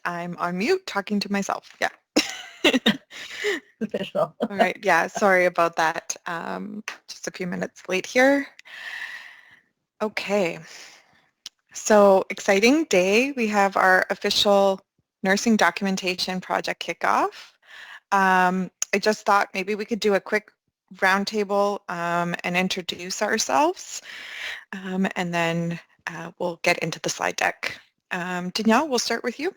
I'm on mute talking to myself. Yeah. Official. All right. Yeah. Sorry about that. Just a few minutes late here. Okay. So exciting day. We have our official nursing documentation project kickoff. I just thought maybe we could do a quick roundtable and introduce ourselves, and then we'll get into the slide deck. Danielle, we'll start with you.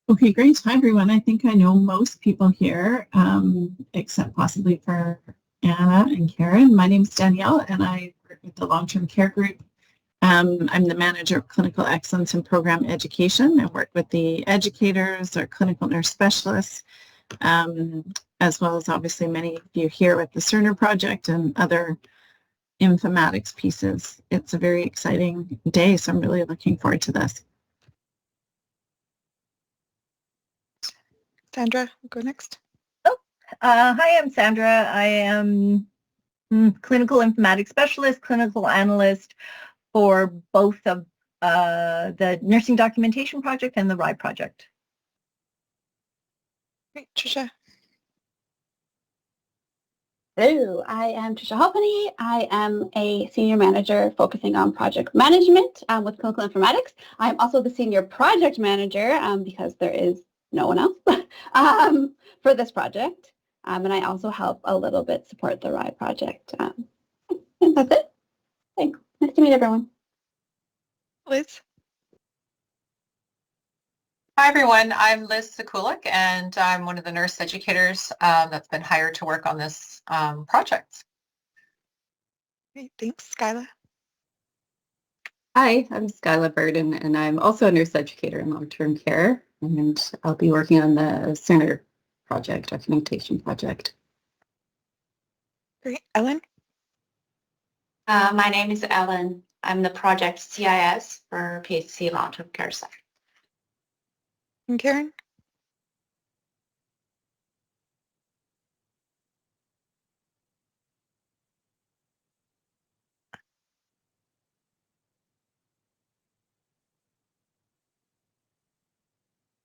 Okay, great. Hi, everyone. I think I know most people here, except possibly for Anna and Karen. My name is Danielle, and I work with the Long-Term Care Group. I'm the manager of clinical excellence and program education. I work with the educators, our clinical nurse specialists, as well as obviously many of you here with the Cerner project and other informatics pieces. It's a very exciting day, so I'm really looking forward to this. Sandra, go next. Hi, I'm Sandra. I am clinical informatics specialist, clinical analyst for both of the nursing documentation project and the RIDE project. Great. Tricia. Hello, I am Tricia Halpenny. I am a senior manager focusing on project management with clinical informatics. I'm also the senior project manager because there is no one else for this project. And I also help a little bit support the RIDE project. And that's it. Thanks. Nice to meet everyone. Liz. Hi, everyone. I'm Liz Sekulik, and I'm one of the nurse educators that's been hired to work on this project. Great. Thanks. Skyla. Hi, I'm Skyla Burden, and I'm also a nurse educator in long-term care, and I'll be working on the Cerner project, documentation project. Great. Ellen. My name is Ellen. I'm the project CIS for PHC Long-Term Care Center. And Karen.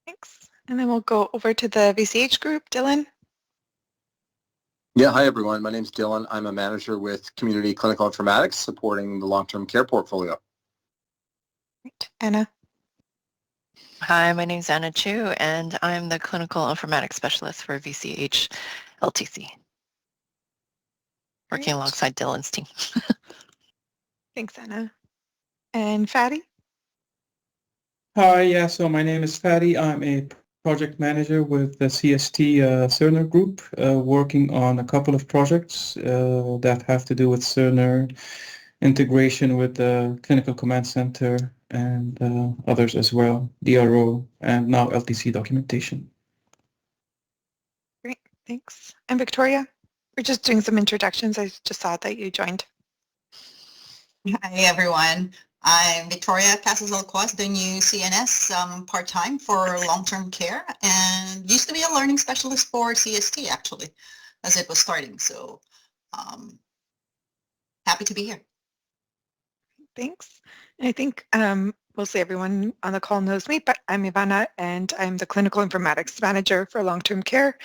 Thanks. And then we'll go over to the VCH group. Dylan. Yeah, hi everyone. My name is Dylan. I'm a manager with Community Clinical Informatics supporting the long-term care portfolio. Great. Anna. Hi, my name is Anna Chu, and I'm the Clinical Informatics Specialist for VCH LTC, working alongside Dylan's team. Thanks, Anna. And Fatty? Hi, yeah, so my name is Fatty. I'm a project manager with the CST Cerner group, working on a couple of projects that have to do with Cerner, integration with the Clinical Command Center, and others as well, DRO, and now LTC documentation. Great, thanks. And Victoria? We're just doing some introductions. I just saw that you joined. Hi, everyone. I'm Victoria Casas-Alquaz, the new CNS part-time for long-term care, and used to be a learning specialist for CST, actually, as it was starting. So happy to be here. Thanks. I think mostly everyone on the call knows me, but I'm Ivana, and I'm the Clinical Informatics Manager for Long-Term Care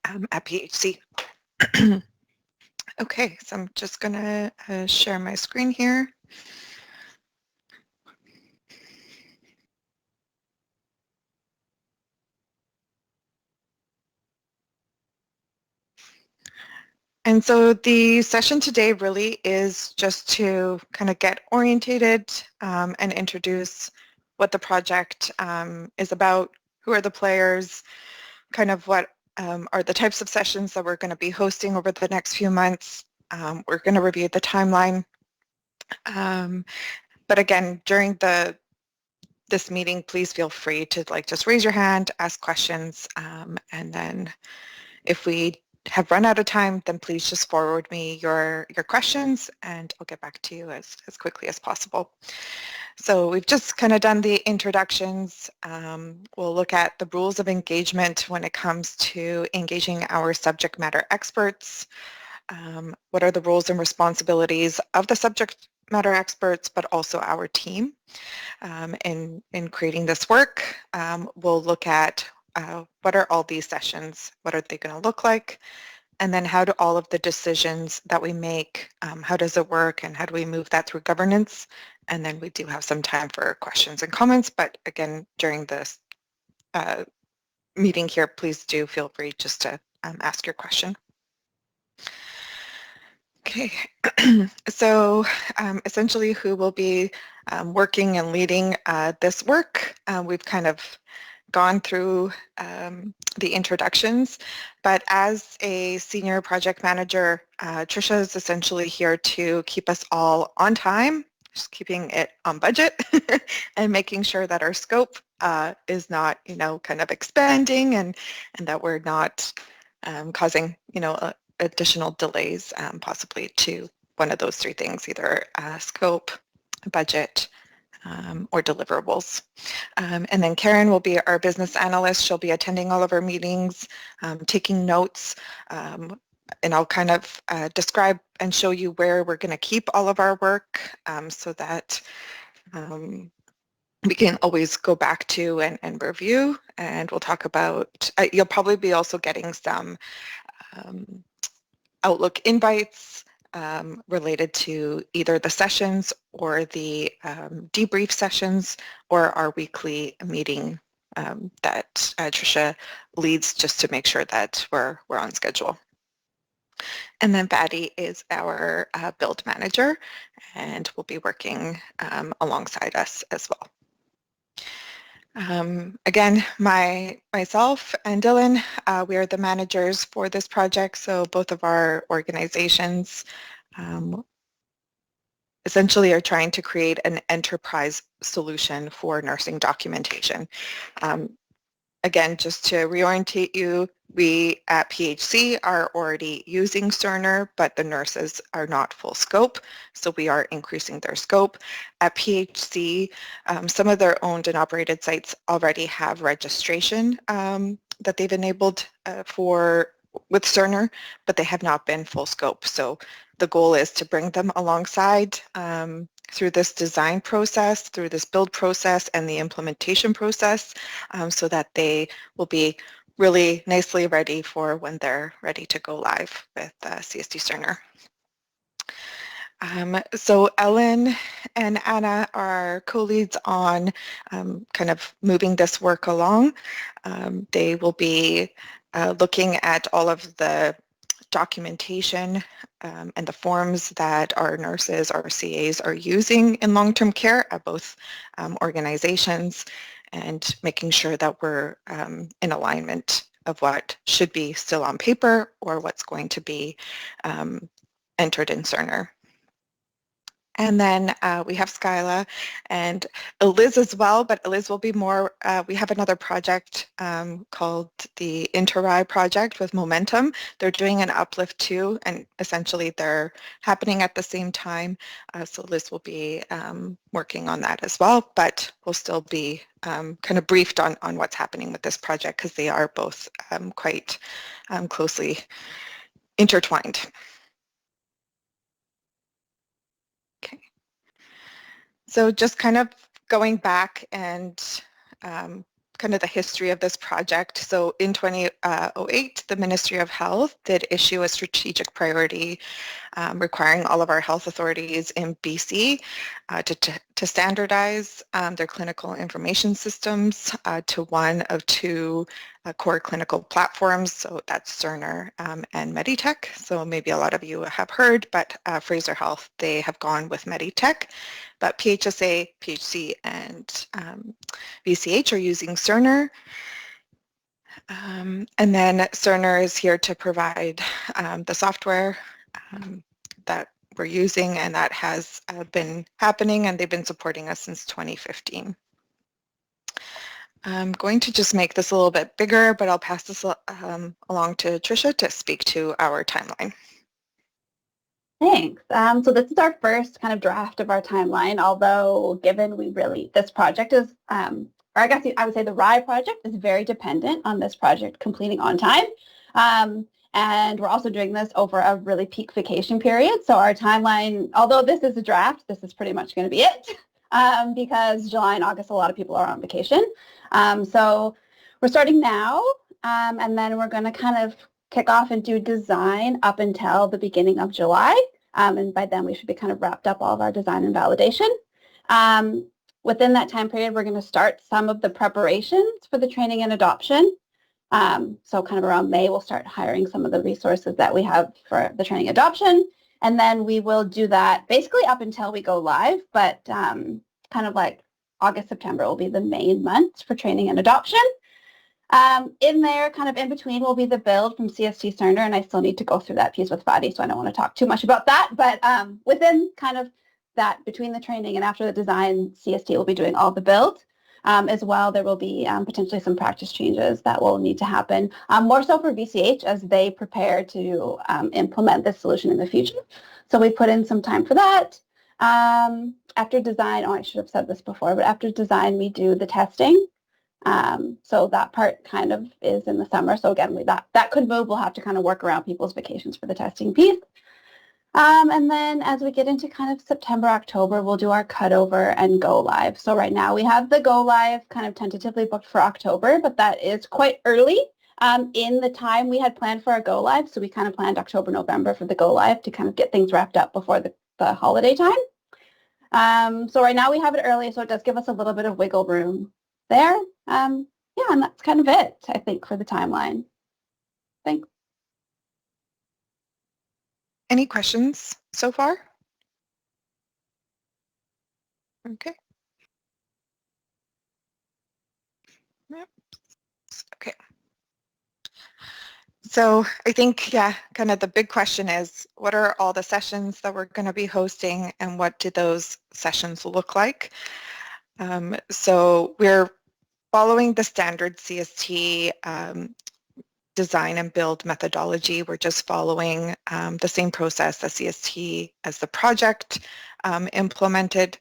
at PHC. Okay, so I'm just going to share my screen here. And so the session today really is just to kind of get orientated and introduce what the project is about, who are the players, kind of what are the types of sessions that we're going to be hosting over the next few months. We're going to review the timeline. But again, during this meeting, please feel free to just raise your hand, ask questions, and then if we have run out of time, then please just forward me your questions and I'll get back to you as quickly as possible. So we've just kind of done the introductions. We'll look at the rules of engagement when it comes to engaging our subject matter experts. What are the roles and responsibilities of the subject matter experts, but also our team. In creating this work, we'll look at what are all these sessions, what are they going to look like, and then how do all of the decisions that we make, how does it work, and how do we move that through governance? And then we do have some time for questions and comments, but again, during this meeting here, please do feel free just to ask your question. Okay, so essentially who will be working and leading this work? We've kind of gone through the introductions, but as a senior project manager, Trisha is essentially here to keep us all on time, just keeping it on budget and making sure that our scope is not, kind of expanding and that we're not causing, additional delays possibly to one of those three things, either scope, budget, or deliverables. And then Karen will be our business analyst. She'll be attending all of our meetings, taking notes, and I'll kind of describe and show you where we're going to keep all of our work so that we can always go back to and review. And we'll talk about, you'll probably be also getting some Outlook invites related to either the sessions or the debrief sessions or our weekly meeting that Trisha leads just to make sure that we're on schedule. And then Patty is our build manager and will be working alongside us as well. Again, myself and Dylan, we are the managers for this project, so both of our organizations essentially are trying to create an enterprise solution for nursing documentation. Again, just to reorientate you, we at PHC are already using Cerner, but the nurses are not full scope, so we are increasing their scope. At PHC, some of their owned and operated sites already have registration that they've enabled with Cerner, but they have not been full scope. So the goal is to bring them alongside through this design process, through this build process, and the implementation process so that they will be really nicely ready for when they're ready to go live with CST Cerner. So Ellen and Anna are co-leads on kind of moving this work along. They will be looking at all of the documentation and the forms that our nurses, our CAs are using in long-term care at both organizations and making sure that we're in alignment of what should be still on paper or what's going to be entered in Cerner. And then we have Skyla and Liz as well, but Liz will be more, we have another project called the Interri project with Momentum. They're doing an uplift too, and essentially they're happening at the same time. So Liz will be working on that as well, but we'll still be kind of briefed on what's happening with this project because they are both quite closely intertwined. So just kind of going back and kind of the history of this project. So in 2008, the Ministry of Health did issue a strategic priority requiring all of our health authorities in BC to standardize their clinical information systems to one of two core clinical platforms. So that's Cerner and Meditech. So maybe a lot of you have heard, but Fraser Health, they have gone with Meditech. But PHSA, PHC, and VCH are using Cerner. And then Cerner is here to provide the software that we're using, and that has been happening, and they've been supporting us since 2015. I'm going to just make this a little bit bigger, but I'll pass this along to Trisha to speak to our timeline. Thanks. So this is our first kind of draft of our timeline, although given this project is, or I guess I would say the RIE project is very dependent on this project completing on time. And we're also doing this over a really peak vacation period. So our timeline, although this is a draft, this is pretty much going to be it because July and August, a lot of people are on vacation. So we're starting now, and then we're going to kind of kick off and do design up until the beginning of July. And by then we should be kind of wrapped up all of our design and validation. Within that time period, we're going to start some of the preparations for the training and adoption. So kind of around May, we'll start hiring some of the resources that we have for the training adoption. And then we will do that basically up until we go live, but kind of like August, September will be the main months for training and adoption. In there, kind of in between, will be the build from CST Cerner, and I still need to go through that piece with Fadi, so I don't want to talk too much about that. But within kind of that, between the training and after the design, CST will be doing all the build. As well, there will be potentially some practice changes that will need to happen, more so for VCH as they prepare to implement this solution in the future. So we put in some time for that. After design, I should have said this before, but after design, we do the testing. So that part kind of is in the summer. So again, that could move. We'll have to kind of work around people's vacations for the testing piece. And then as we get into kind of September, October, we'll do our cutover and go live. So right now we have the go live kind of tentatively booked for October, but that is quite early in the time we had planned for our go live. So we kind of planned October, November for the go live to kind of get things wrapped up before the holiday time. So right now we have it early, so it does give us a little bit of wiggle room there. Yeah, and that's kind of it, I think, for the timeline. Thanks. Any questions so far? Okay. Yep. Okay. So I think, yeah, kind of the big question is, what are all the sessions that we're going to be hosting and what do those sessions look like? So we're following the standard CST design and build methodology. We're just following the same process as CST as the project implemented.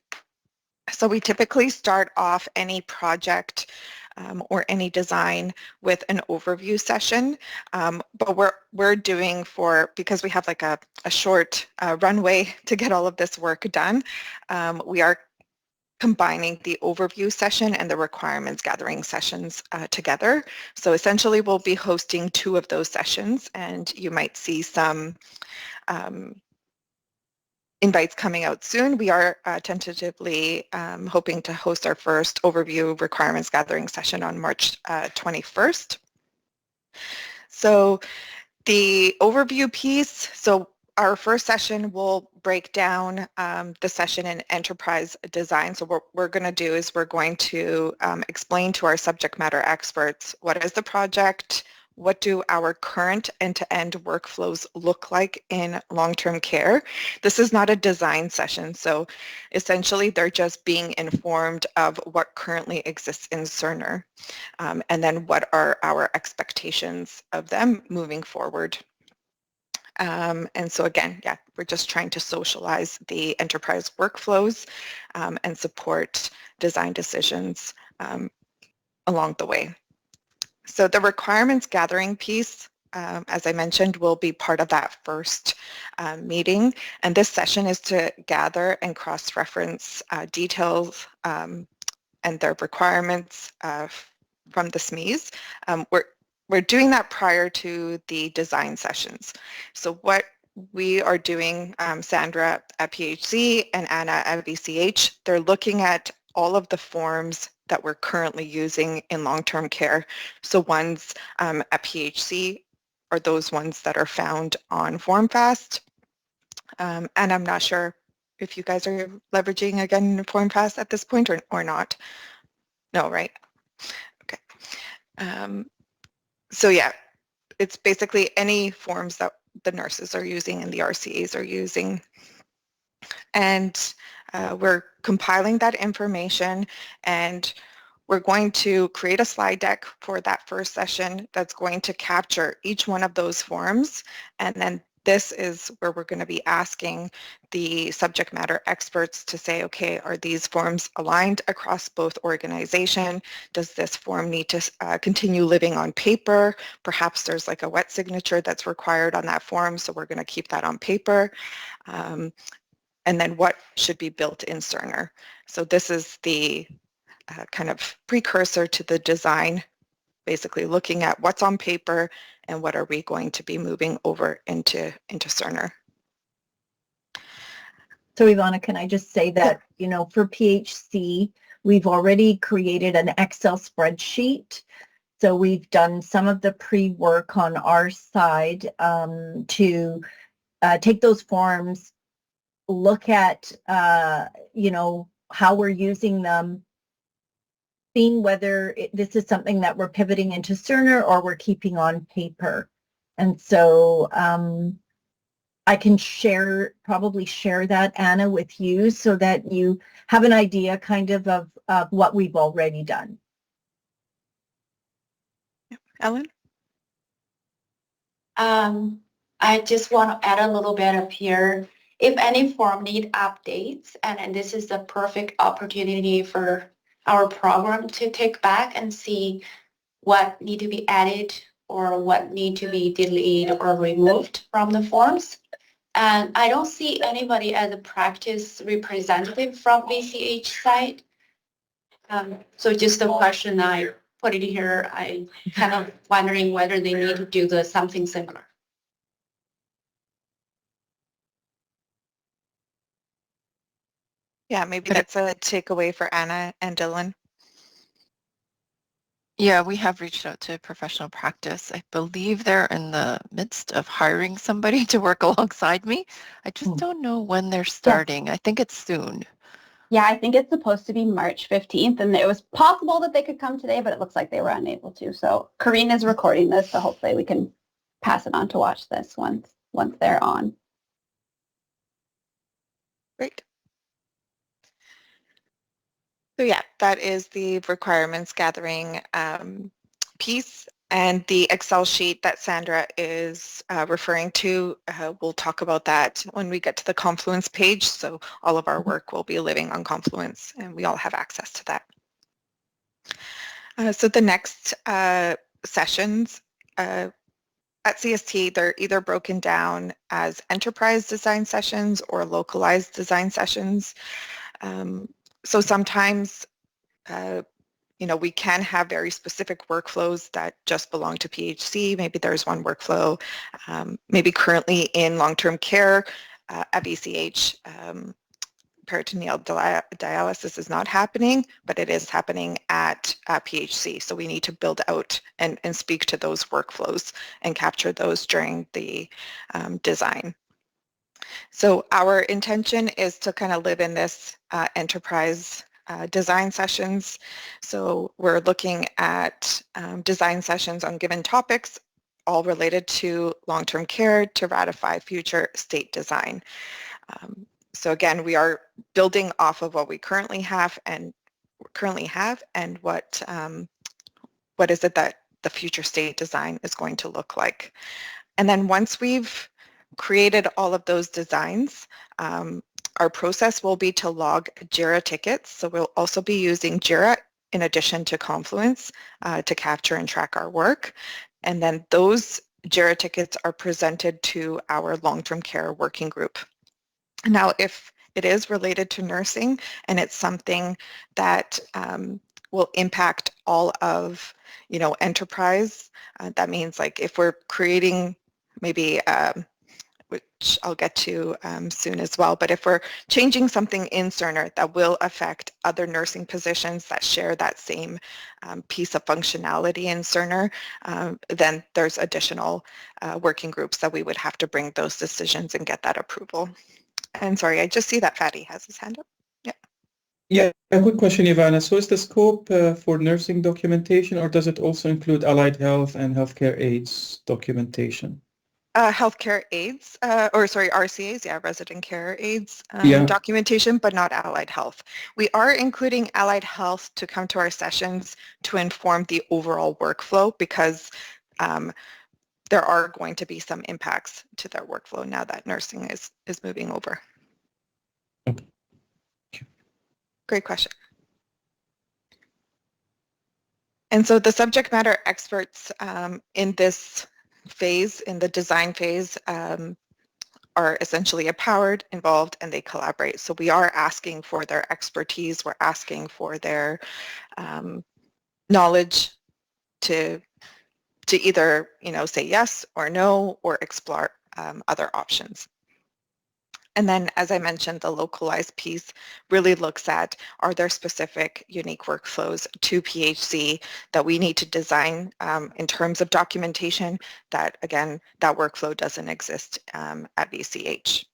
So we typically start off any project or any design with an overview session, but we're doing because we have like a short runway to get all of this work done, we are combining the overview session and the requirements gathering sessions together. So essentially we'll be hosting 2 of those sessions, and you might see some invites coming out soon. We are tentatively hoping to host our first overview requirements gathering session on March 21st. So the overview piece, so our first session will break down the session in enterprise design. So what we're going to do is we're going to explain to our subject matter experts what is the project, what do our current end-to-end workflows look like in long-term care. This is not a design session, so essentially they're just being informed of what currently exists in Cerner, and then what are our expectations of them moving forward. And so again, yeah, we're just trying to socialize the enterprise workflows and support design decisions along the way. So the requirements gathering piece, as I mentioned, will be part of that first meeting. And this session is to gather and cross-reference details and their requirements from the SMEs. We're doing that prior to the design sessions. So what we are doing, Sandra at PHC and Anna at VCH, they're looking at all of the forms that we're currently using in long-term care. So ones at PHC are those ones that are found on FormFast. And I'm not sure if you guys are leveraging, again, FormFast at this point or not. No, right? Okay. So yeah, it's basically any forms that the nurses are using and the RCAs are using. And we're compiling that information, and we're going to create a slide deck for that first session that's going to capture each one of those forms, and then this is where we're going to be asking the subject matter experts to say, okay, are these forms aligned across both organization? Does this form need to continue living on paper? Perhaps there's like a wet signature that's required on that form, so we're going to keep that on paper. And then what should be built in Cerner? So this is the kind of precursor to the design, basically looking at what's on paper and what are we going to be moving over into Cerner. So Ivana, can I just say that, for PHC, we've already created an Excel spreadsheet. So we've done some of the pre-work on our side to take those forms, look at, how we're using them, seeing whether this is something that we're pivoting into Cerner or we're keeping on paper. And so I can probably share that, Anna, with you so that you have an idea kind of what we've already done. Ellen? I just want to add a little bit up here. If any form need updates, and this is the perfect opportunity for our program to take back and see what need to be added or what need to be deleted or removed from the forms. And I don't see anybody as a practice representative from VCH side. So just the question I put it here, I kind of wondering whether they need to do something similar. Yeah, maybe that's a takeaway for Anna and Dylan. Yeah, we have reached out to professional practice. I believe they're in the midst of hiring somebody to work alongside me. I just don't know when they're starting. I think it's soon. Yeah, I think it's supposed to be March 15th, and it was possible that they could come today, but it looks like they were unable to. So Corrine is recording this, so hopefully we can pass it on to watch this once they're on. Great. So yeah, that is the requirements gathering piece, and the Excel sheet that Sandra is referring to, we'll talk about that when we get to the Confluence page. So all of our work will be living on Confluence and we all have access to that. So the next sessions at CST, they're either broken down as enterprise design sessions or localized design sessions. So sometimes, we can have very specific workflows that just belong to PHC. Maybe there's one workflow, maybe currently in long-term care at VCH. Peritoneal dialysis is not happening, but it is happening at PHC. So we need to build out and speak to those workflows and capture those during the design. So our intention is to kind of live in this enterprise design sessions. So we're looking at design sessions on given topics, all related to long-term care to ratify future state design. So again, we are building off of what we currently have and what is it that the future state design is going to look like. And then once we've created all of those designs, our process will be to log JIRA tickets. So we'll also be using JIRA in addition to Confluence to capture and track our work. And then those JIRA tickets are presented to our long-term care working group. Now, if it is related to nursing and it's something that will impact all of, enterprise, that means like if we're creating maybe which I'll get to soon as well, but if we're changing something in Cerner that will affect other nursing positions that share that same piece of functionality in Cerner, then there's additional working groups that we would have to bring those decisions and get that approval. And sorry, I just see that Fatty has his hand up. Yeah. Yeah, a quick question, Ivana. So is the scope for nursing documentation, or does it also include allied health and healthcare aids documentation? Healthcare aids, RCAs, yeah, resident care aids documentation, but not allied health. We are including allied health to come to our sessions to inform the overall workflow because there are going to be some impacts to their workflow now that nursing is moving over. Okay. Great question. And so the subject matter experts in this phase, in the design phase, are essentially empowered, involved, and they collaborate. So we are asking for their expertise. We're asking for their knowledge to either, say yes or no, or explore other options. And then, as I mentioned, the localized piece really looks at, are there specific unique workflows to PHC that we need to design in terms of documentation that, again, that workflow doesn't exist at VCH.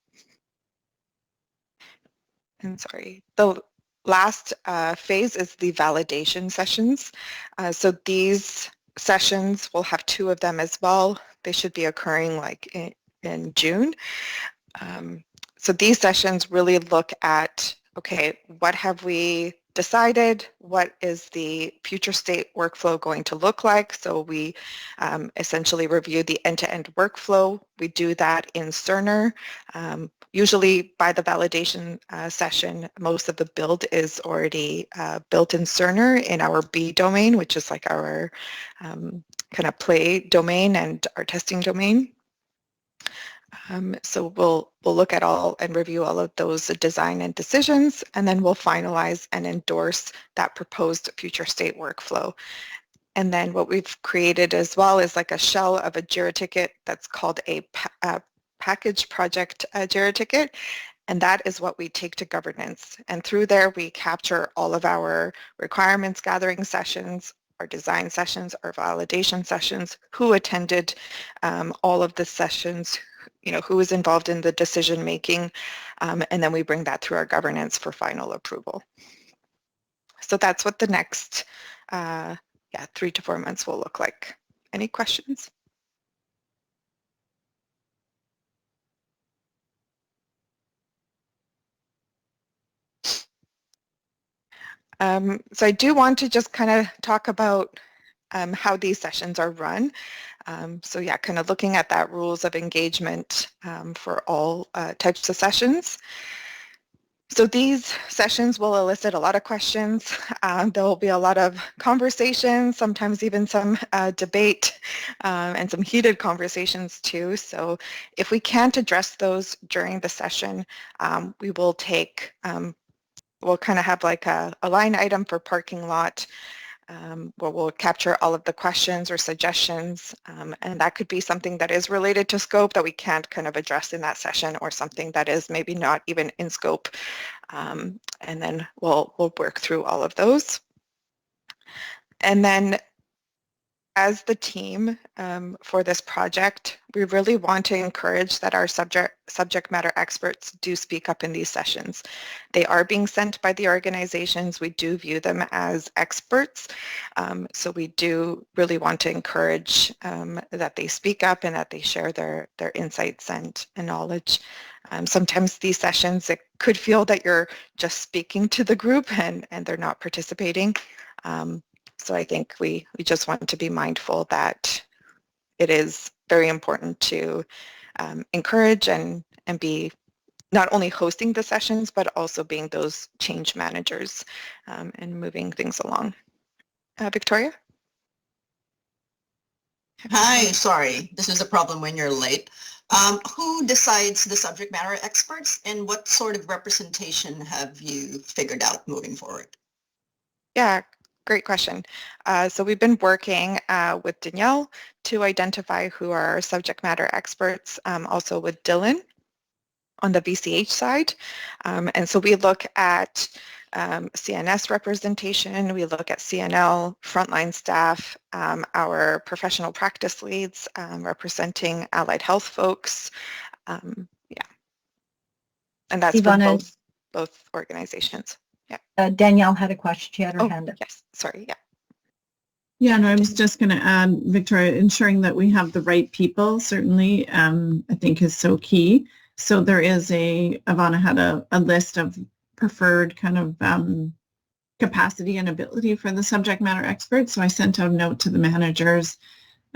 And sorry, the last phase is the validation sessions. So these sessions, we'll have 2 of them as well. They should be occurring like in June. So these sessions really look at, okay, what have we decided? What is the future state workflow going to look like? So we essentially review the end-to-end workflow. We do that in Cerner. Usually by the validation session, most of the build is already built in Cerner in our B domain, which is like our kind of play domain and our testing domain. So we'll look at all and review all of those design and decisions, and then we'll finalize and endorse that proposed future state workflow. And then what we've created as well is like a shell of a JIRA ticket that's called a package project JIRA ticket. And that is what we take to governance. And through there, we capture all of our requirements gathering sessions, our design sessions, our validation sessions, who attended all of the sessions, who was involved in the decision making, and then we bring that through our governance for final approval. So that's what the next 3 to 4 months will look like. Any questions? So I do want to just kind of talk about how these sessions are run. So yeah, kind of looking at that rules of engagement for all types of sessions. So these sessions will elicit a lot of questions. There will be a lot of conversations, sometimes even some debate and some heated conversations too. So if we can't address those during the session, we will take, we'll kind of have like a line item for parking lot where we'll capture all of the questions or suggestions, and that could be something that is related to scope that we can't kind of address in that session, or something that is maybe not even in scope, and then we'll work through all of those. And then as the team for this project, we really want to encourage that our subject matter experts do speak up in these sessions. They are being sent by the organizations. We do view them as experts. So we do really want to encourage that they speak up and that they share their insights and knowledge. Sometimes these sessions, it could feel that you're just speaking to the group and they're not participating. So I think we just want to be mindful that it is very important to encourage and be not only hosting the sessions, but also being those change managers and moving things along. Victoria? Hi, sorry, this is a problem when you're late. Who decides the subject matter experts, and what sort of representation have you figured out moving forward? Yeah, great question. So we've been working with Danielle to identify who are our subject matter experts, also with Dylan on the VCH side. And so we look at CNS representation, we look at CNL, frontline staff, our professional practice leads representing allied health folks. Yeah. And that's for both organizations. Yeah. Danielle had a question. She had her hand up. Yes, sorry, yeah. Yeah, no, I was just going to add, Victoria, ensuring that we have the right people certainly, I think is so key. So there is Ivana had a list of preferred kind of capacity and ability for the subject matter experts. So I sent out a note to the managers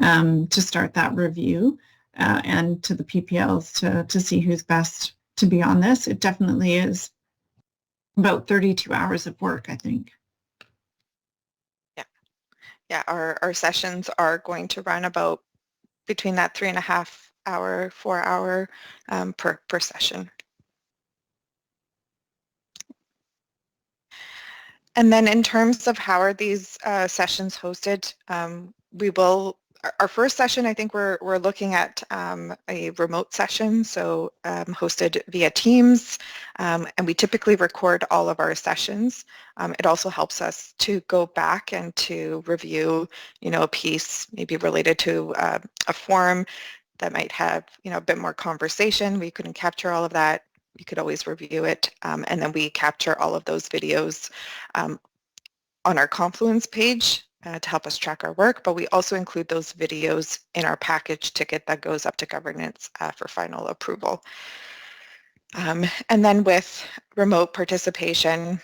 to start that review and to the PPLs to see who's best to be on this. It definitely is about 32 hours of work, I think. Yeah, our sessions are going to run about between that 3.5 hour, 4 hour per session. And then in terms of how are these sessions hosted, our first session, I think we're looking at a remote session, so hosted via Teams, and we typically record all of our sessions. It also helps us to go back and to review, a piece maybe related to a forum that might have, a bit more conversation. We couldn't capture all of that. You could always review it, and then we capture all of those videos on our Confluence page to help us track our work, but we also include those videos in our package ticket that goes up to governance for final approval. And then with remote participation,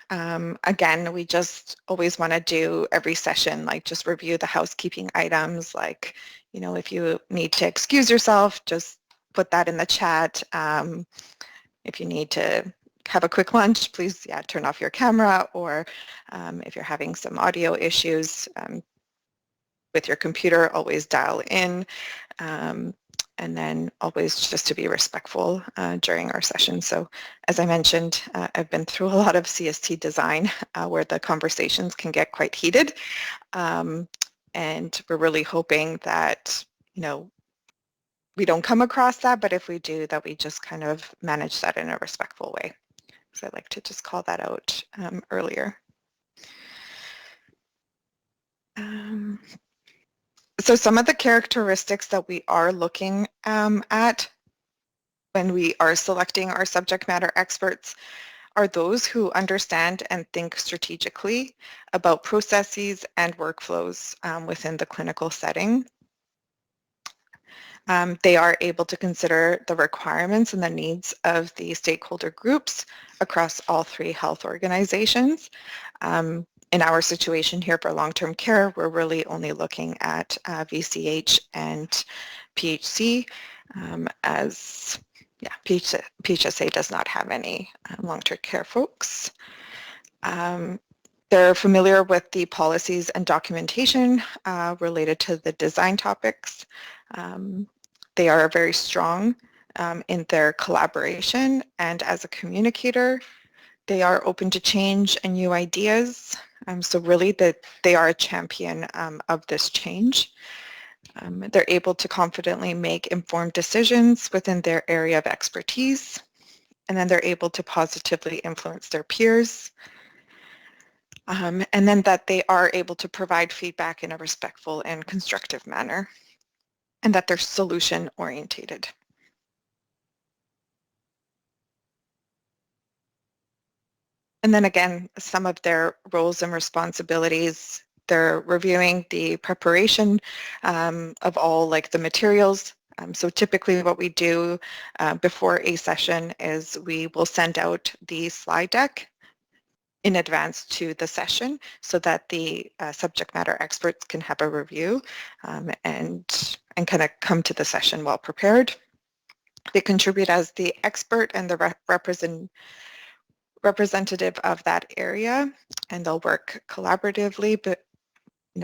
again, we just always want to do every session, like just review the housekeeping items, like, if you need to excuse yourself, just put that in the chat. If you need to have a quick lunch, please, turn off your camera, or if you're having some audio issues with your computer, always dial in, and then always just to be respectful during our session. So as I mentioned, I've been through a lot of CST design where the conversations can get quite heated, and we're really hoping that, we don't come across that, but if we do, that we just kind of manage that in a respectful way. So I'd like to just call that out earlier. So some of the characteristics that we are looking at when we are selecting our subject matter experts are those who understand and think strategically about processes and workflows within the clinical setting. They are able to consider the requirements and the needs of the stakeholder groups across all 3 health organizations. In our situation here for long-term care, we're really only looking at VCH and PHC as, PHSA does not have any long-term care folks. They're familiar with the policies and documentation related to the design topics. They are very strong in their collaboration, and as a communicator, they are open to change and new ideas. So really they are a champion of this change. They're able to confidently make informed decisions within their area of expertise, and then they're able to positively influence their peers. And then that they are able to provide feedback in a respectful and constructive manner, and that they're solution orientated. And then again, some of their roles and responsibilities, they're reviewing the preparation of all like the materials. So typically what we do before a session is we will send out the slide deck in advance to the session so that the subject matter experts can have a review and kind of come to the session well prepared. They contribute as the expert and the representative of that area, and they'll work collaboratively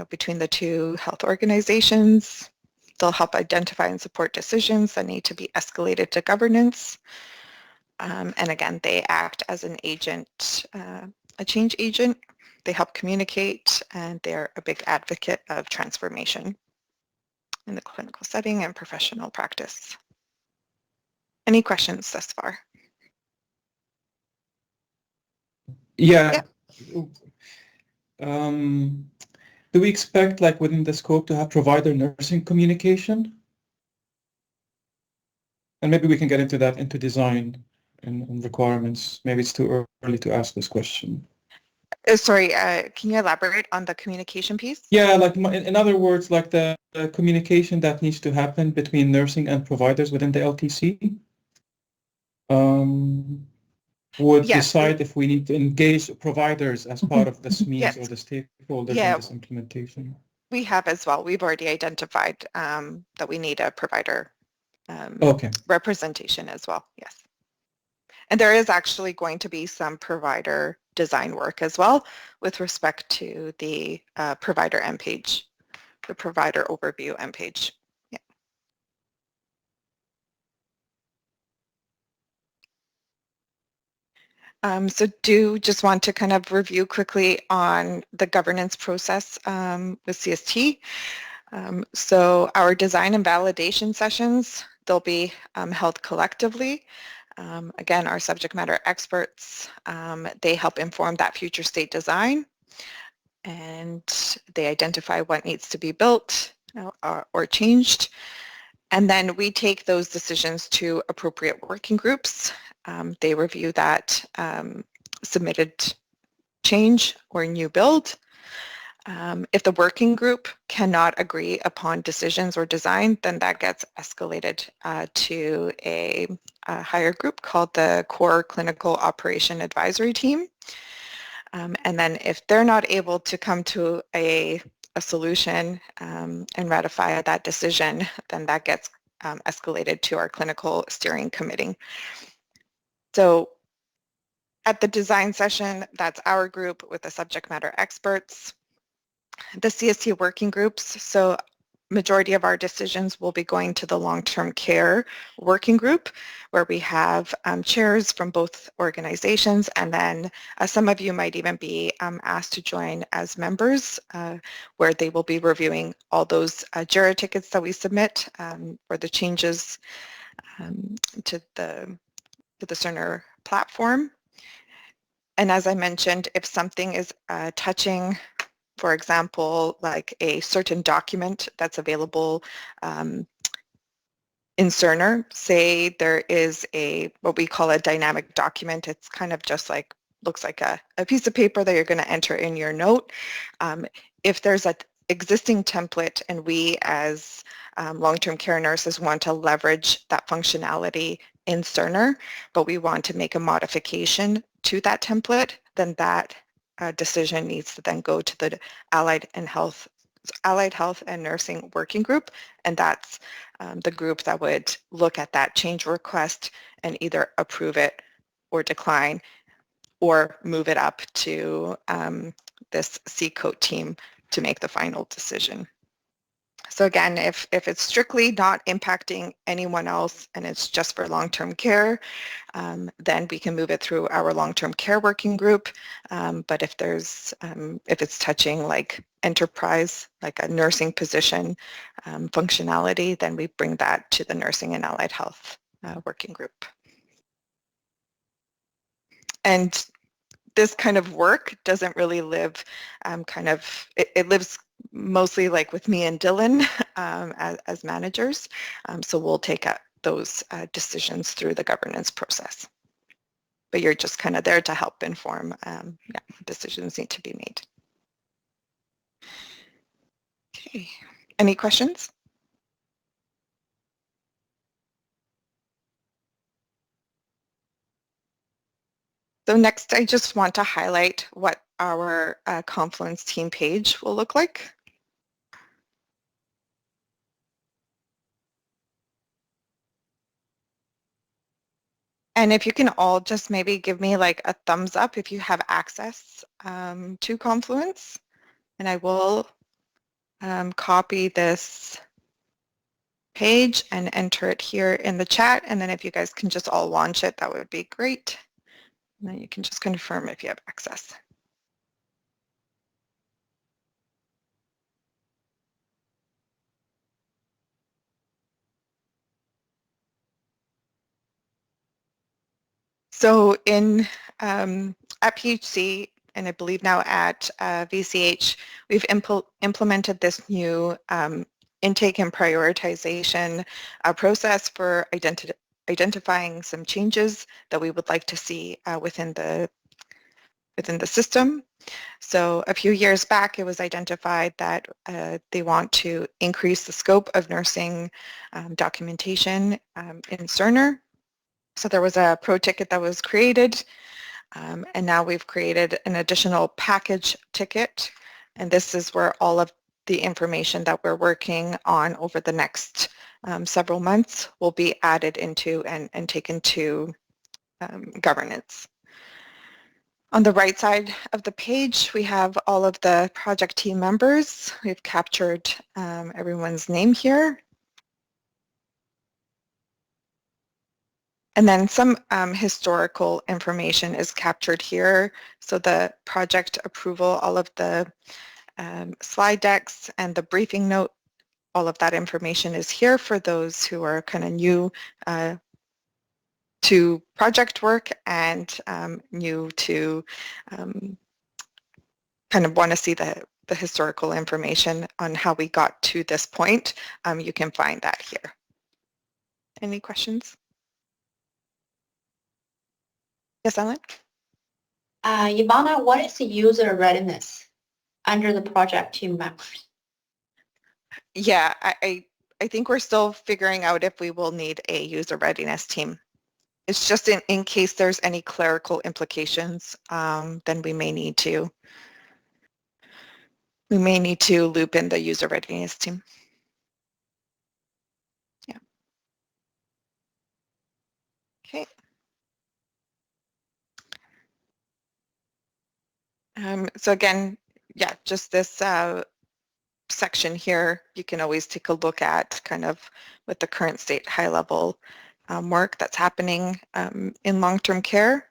between the 2 health organizations. They'll help identify and support decisions that need to be escalated to governance. And again, they act as an agent, a change agent. They help communicate, and they're a big advocate of transformation in the clinical setting and professional practice. Any questions thus far? Yeah. Do we expect, like within the scope, to have provider nursing communication? And maybe we can get into that, into design and requirements. Maybe it's too early to ask this question. Sorry, can you elaborate on the communication piece? Yeah, like in other words, like the communication that needs to happen between nursing and providers within the LTC. Would decide if we need to engage providers as part of the SMEs or the stakeholders in this implementation. We have as well. We've already identified that we need a provider Okay. representation as well, yes. And there is actually going to be some provider design work as well with respect to the provider end page, the provider overview end page. Yeah. So do just want to kind of review quickly on the governance process with CST. So our design and validation sessions, they'll be held collectively. Again, our subject matter experts, they help inform that future state design, and they identify what needs to be built or changed. And then we take those decisions to appropriate working groups. They review that submitted change or new build. If the working group cannot agree upon decisions or design, then that gets escalated to a higher group called the Core Clinical Operation Advisory Team. And then if they're not able to come to a solution and ratify that decision, then that gets escalated to our Clinical Steering Committee. So at the design session, that's our group with the subject matter experts. The CST working groups, so majority of our decisions will be going to the long-term care working group, where we have chairs from both organizations, and then some of you might even be asked to join as members, where they will be reviewing all those JIRA tickets that we submit for the changes to the Cerner platform. And as I mentioned, if something is touching, for example, like a certain document that's available in Cerner, say there is what we call a dynamic document. It's kind of just like, looks like a piece of paper that you're going to enter in your note. If there's an existing template and we as long-term care nurses want to leverage that functionality in Cerner, but we want to make a modification to that template, then that decision needs to then go to the Allied Health and Nursing Working Group, and that's the group that would look at that change request and either approve it or decline or move it up to this C-code team to make the final decision. So again, if it's strictly not impacting anyone else and it's just for long-term care, then we can move it through our long-term care working group. But if it's touching like enterprise, like a nursing position functionality, then we bring that to the Nursing and Allied Health working group. And this kind of work doesn't really live it lives mostly like with me and Dylan as managers. So we'll take those decisions through the governance process. But you're just kind of there to help inform decisions need to be made. Okay, any questions? So next, I just want to highlight what our Confluence team page will look like. And if you can all just maybe give me like a thumbs up if you have access to Confluence, and I will copy this page and enter it here in the chat. And then if you guys can just all launch it, that would be great. And then you can just confirm if you have access. So at PHC, and I believe now at VCH, we've implemented this new intake and prioritization process for identifying some changes that we would like to see within the system. So a few years back, it was identified that they want to increase the scope of nursing documentation in Cerner. So there was a pro ticket that was created, and now we've created an additional package ticket, and this is where all of the information that we're working on over the next several months will be added into and taken to governance. On the right side of the page, we have all of the project team members. We've captured everyone's name here. And then some historical information is captured here. So the project approval, all of the slide decks and the briefing note, all of that information is here for those who are kind of new to project work and new to kind of want to see the historical information on how we got to this point. You can find that here. Any questions? Yes, Ellen? Ivana, what is the user readiness under the project team members? Yeah, I think we're still figuring out if we will need a user readiness team. It's just in case there's any clerical implications, then we may need to loop in the user readiness team. Yeah. Okay. So again, yeah, just this section here, you can always take a look at kind of with the current state high-level work that's happening in long-term care.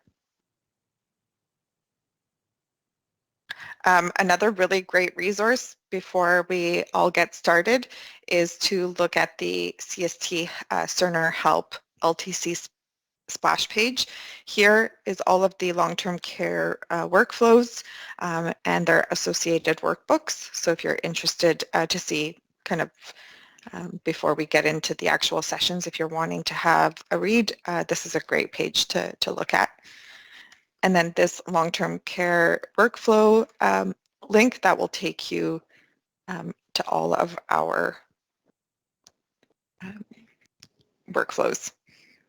Another really great resource before we all get started is to look at the CST Cerner Help LTC splash page. Here is all of the long-term care workflows and their associated workbooks. So if you're interested to see kind of before we get into the actual sessions, if you're wanting to have a read, this is a great page to look at. And then this long-term care workflow link that will take you to all of our workflows.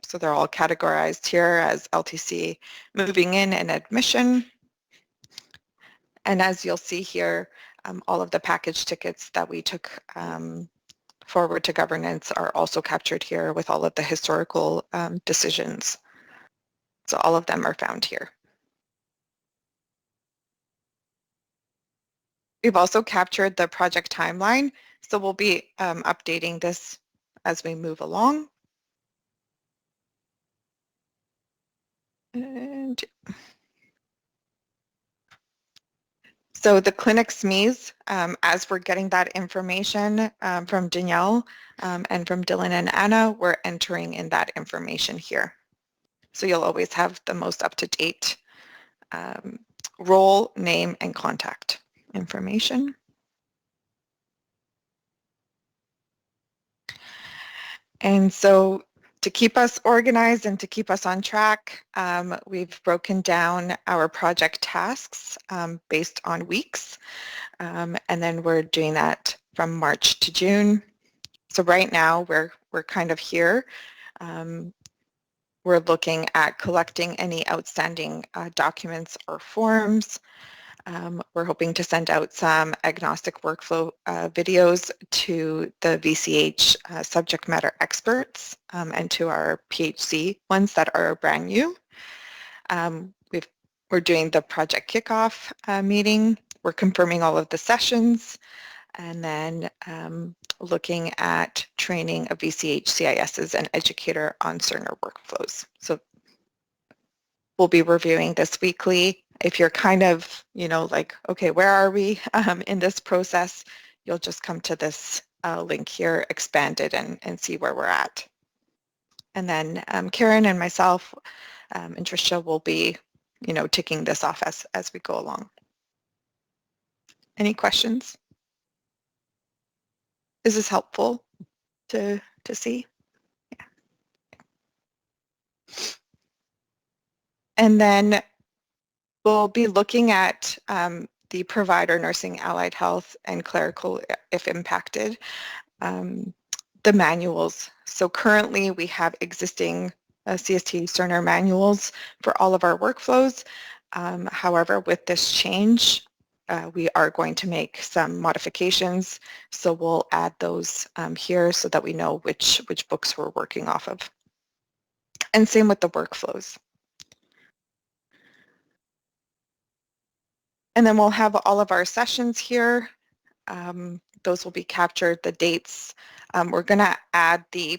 So they're all categorized here as LTC moving in and admission. And as you'll see here, all of the package tickets that we took forward to governance are also captured here with all of the historical decisions. So all of them are found here. We've also captured the project timeline, so we'll be updating this as we move along. And so the clinic SMEs, as we're getting that information from Danielle and from Dylan and Anna, we're entering in that information here. So you'll always have the most up-to-date role, name, and contact information. And so to keep us organized and to keep us on track, we've broken down our project tasks based on weeks. And then we're doing that from March to June. So right now we're kind of here. We're looking at collecting any outstanding documents or forms. We're hoping to send out some agnostic workflow videos to the VCH subject matter experts and to our PHC ones that are brand new. We're doing the project kickoff meeting. We're confirming all of the sessions and then looking at training of VCH CISs and educator on Cerner workflows. So we'll be reviewing this weekly. If you're kind of, like, okay, where are we in this process, you'll just come to this link here, expanded, and see where we're at. And then Karen and myself and Tricia will be, ticking this off as we go along. Any questions? Is this helpful to see? Yeah. And then we'll be looking at the provider, nursing, allied health, and clerical, if impacted, the manuals. So currently we have existing CST Cerner manuals for all of our workflows. However, with this change, we are going to make some modifications, so we'll add those here so that we know which books we're working off of. And same with the workflows. And then we'll have all of our sessions here. Those will be captured, the dates. We're going to add the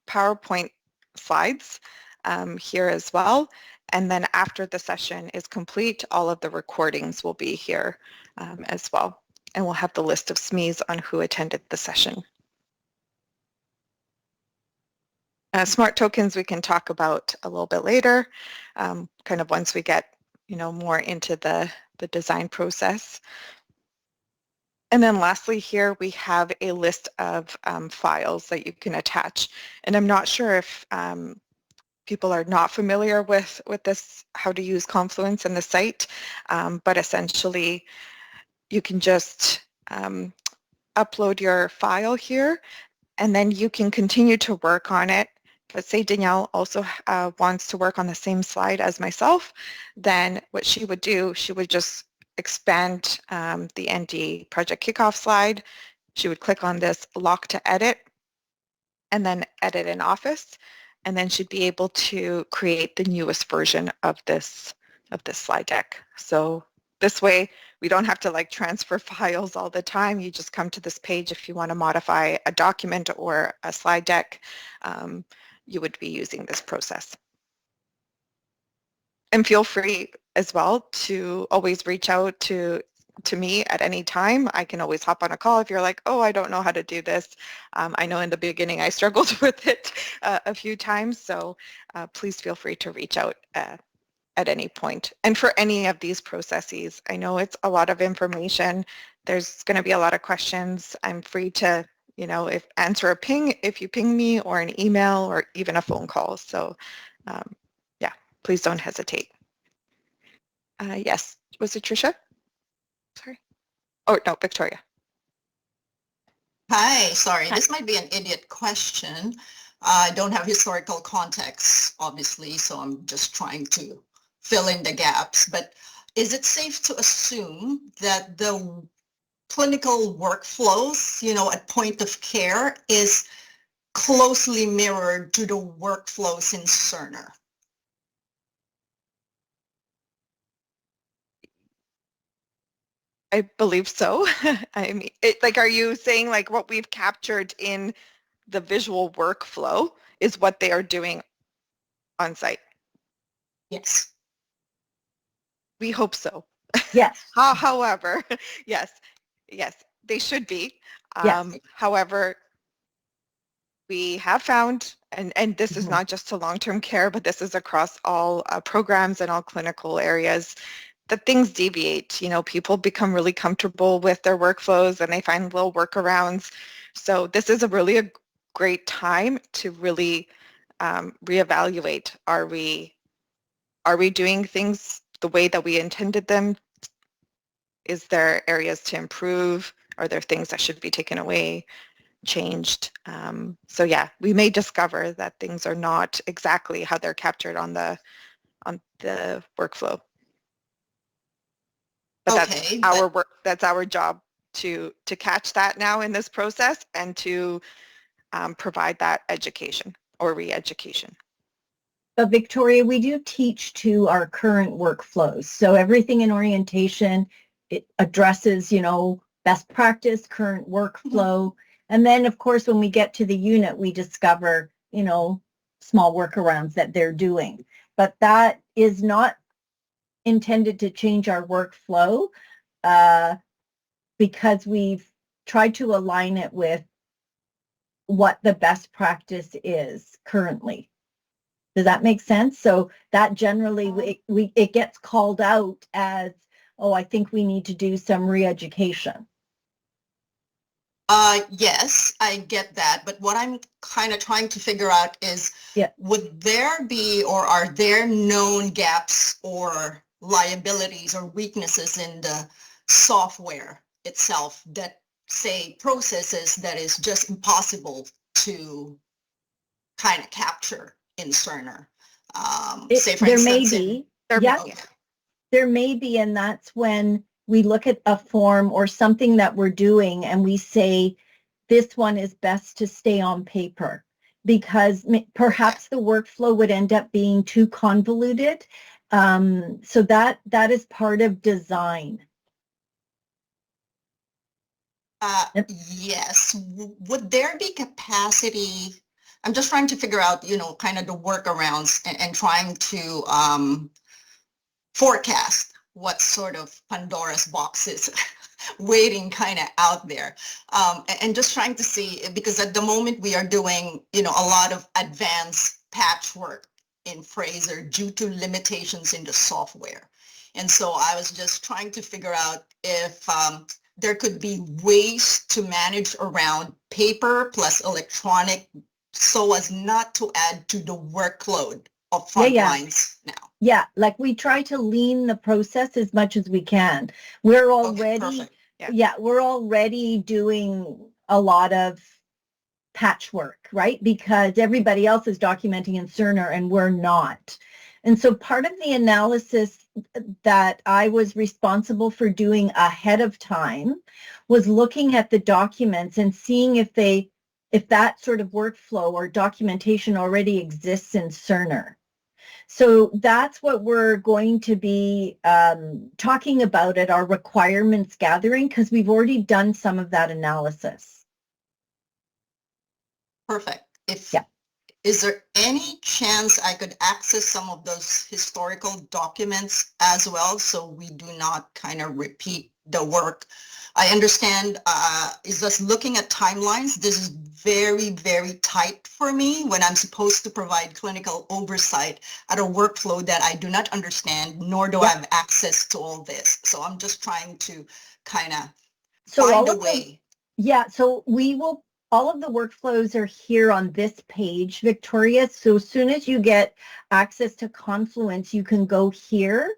PowerPoint slides here as well. And then after the session is complete, all of the recordings will be here as well. And we'll have the list of SMEs on who attended the session. Smart tokens we can talk about a little bit later, kind of once we get more into the design process. And then lastly here we have a list of files that you can attach. And I'm not sure if people are not familiar with this, how to use Confluence in the site, but essentially you can just upload your file here and then you can continue to work on it. Let's say Danielle also wants to work on the same slide as myself, then what she would do, she would just expand the ND project kickoff slide. She would click on this lock to edit and then edit in Office, and then she'd be able to create the newest version of this slide deck. So this way we don't have to like transfer files all the time. You just come to this page if you want to modify a document or a slide deck. You would be using this process. And feel free as well to always reach out to me at any time. I can always hop on a call if you're like, oh, I don't know how to do this. I know in the beginning I struggled with it a few times, so please feel free to reach out at any point. And for any of these processes, I know it's a lot of information. There's going to be a lot of questions. I'm free to, if answer a ping if you ping me, or an email, or even a phone call. So yeah, please don't hesitate. Yes, was it Tricia? Sorry. Oh, no, Victoria. Hi, sorry, this might be an idiot question. I don't have historical context, obviously, so I'm just trying to fill in the gaps. But is it safe to assume that the clinical workflows, at point of care is closely mirrored to the workflows in Cerner? I believe so. I mean, are you saying like what we've captured in the visual workflow is what they are doing on site? Yes. We hope so. Yes. However, yes, they should be. Yes. However, we have found, and this is not just to long-term care, but this is across all programs and all clinical areas, that things deviate. People become really comfortable with their workflows and they find little workarounds. So this is a great time to really reevaluate. Are we doing things the way that we intended them? Is there areas to improve? Are there things that should be taken away, changed? So yeah, we may discover that things are not exactly how they're captured on the workflow. But Okay, that's our work. That's our job to catch that now in this process and to provide that education or re-education. But Victoria, we do teach to our current workflows. So everything in orientation, it addresses, best practice, current workflow. And then of course, when we get to the unit, we discover, small workarounds that they're doing. But that is not intended to change our workflow because we've tried to align it with what the best practice is currently. Does that make sense? So that generally it gets called out as, oh, I think we need to do some re-education. Yes, I get that. But what I'm kind of trying to figure out is, would there be or are there known gaps or liabilities or weaknesses in the software itself that say processes that is just impossible to kind of capture in Cerner? Say for there instance, may be, there may be, and that's when we look at a form or something that we're doing and we say, this one is best to stay on paper, because perhaps the workflow would end up being too convoluted. So that is part of design. Yes. Would there be capacity? I'm just trying to figure out, kind of the workarounds and trying to forecast what sort of Pandora's boxes waiting kind of out there. And just trying to see, because at the moment we are doing, a lot of advanced patchwork in Fraser due to limitations in the software. And so I was just trying to figure out if there could be ways to manage around paper plus electronic so as not to add to the workload of front lines now. Yeah, like we try to lean the process as much as we can. We're already, we're already doing a lot of patchwork, right? Because everybody else is documenting in Cerner and we're not. And so part of the analysis that I was responsible for doing ahead of time was looking at the documents and seeing if that sort of workflow or documentation already exists in Cerner. So that's what we're going to be talking about at our requirements gathering, because we've already done some of that analysis. Perfect. Is there any chance I could access some of those historical documents as well, so we do not kind of repeat the work? I understand is just looking at timelines. This is very, very tight for me when I'm supposed to provide clinical oversight at a workflow that I do not understand, nor do I have access to all this. So I'm just trying to kind of find a way. So we will, all of the workflows are here on this page, Victoria. So as soon as you get access to Confluence, you can go here.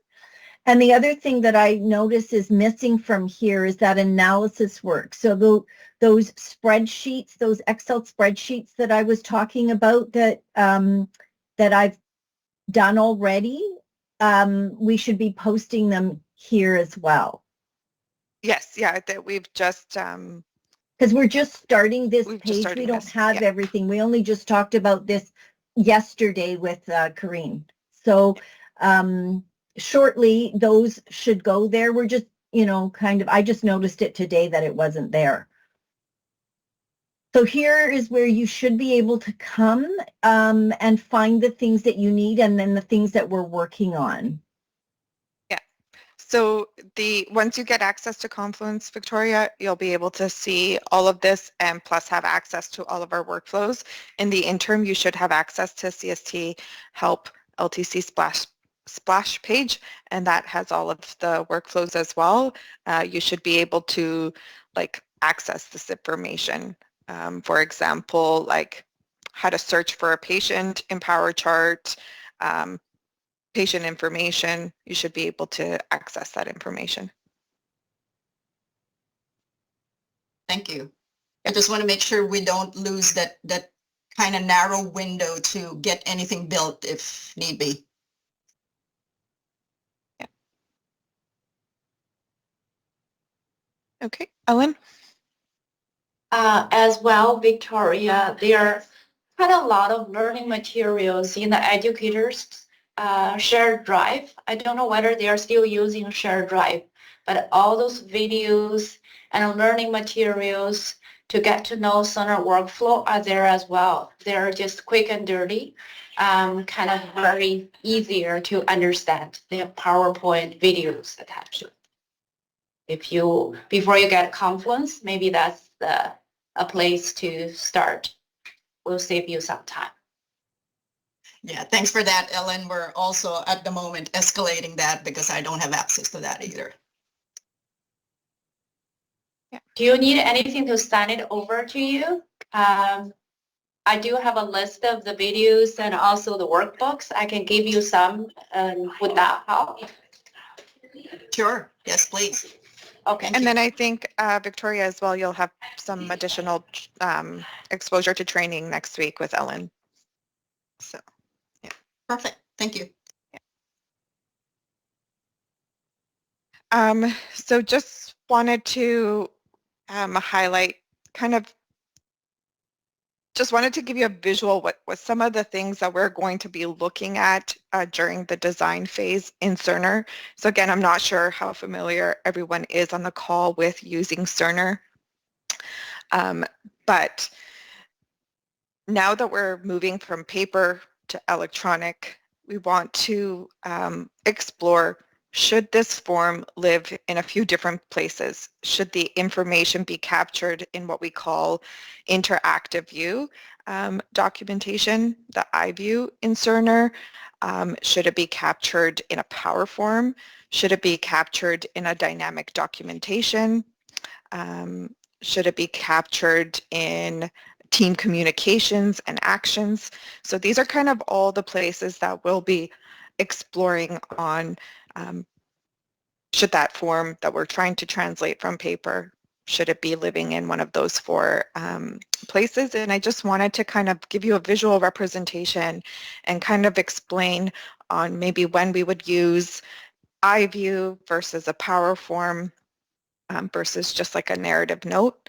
And the other thing that I notice is missing from here is that analysis work. So those spreadsheets, those Excel spreadsheets that I was talking about that I've done already, we should be posting them here as well. Yes, that we've just because we're just starting this page. We don't have everything. We only just talked about this yesterday with Karine. So shortly, those should go there. We're just, I just noticed it today that it wasn't there. So here is where you should be able to come and find the things that you need and then the things that we're working on. So once you get access to Confluence, Victoria, you'll be able to see all of this and plus have access to all of our workflows. In the interim, you should have access to CST Help LTC Splash page, and that has all of the workflows as well. You should be able to access this information. For example, like how to search for a patient in PowerChart, patient information, you should be able to access that information. Thank you. I just want to make sure we don't lose that kind of narrow window to get anything built if need be. Yeah. Okay, Ellen? As well, Victoria, there are quite a lot of learning materials in the educators' shared drive. I don't know whether they are still using shared drive, but all those videos and learning materials to get to know Cerner workflow are there as well. They're just quick and dirty, kind of very easier to understand. They have PowerPoint videos attached to it. Before you get Confluence, maybe that's a place to start. Will save you some time. Yeah, thanks for that, Ellen. We're also at the moment escalating that because I don't have access to that either. Yeah. Do you need anything to send it over to you? I do have a list of the videos and also the workbooks. I can give you some. Would that help? Sure. Yes, please. Okay. And then I think, Victoria, as well, you'll have some additional exposure to training next week with Ellen. So, yeah. Perfect. Thank you. So just wanted to highlight just wanted to give you a visual what some of the things that we're going to be looking at during the design phase in Cerner. So again, I'm not sure how familiar everyone is on the call with using Cerner, but now that we're moving from paper to electronic, we want to explore, should this form live in a few different places? Should the information be captured in what we call interactive view documentation, the iView in Cerner? Should it be captured in a power form? Should it be captured in a dynamic documentation? Should it be captured in team communications and actions? So these are kind of all the places that we'll be exploring on should that form that we're trying to translate from paper, should it be living in one of those four places? And I just wanted to kind of give you a visual representation and kind of explain on maybe when we would use iView versus a power form versus just like a narrative note.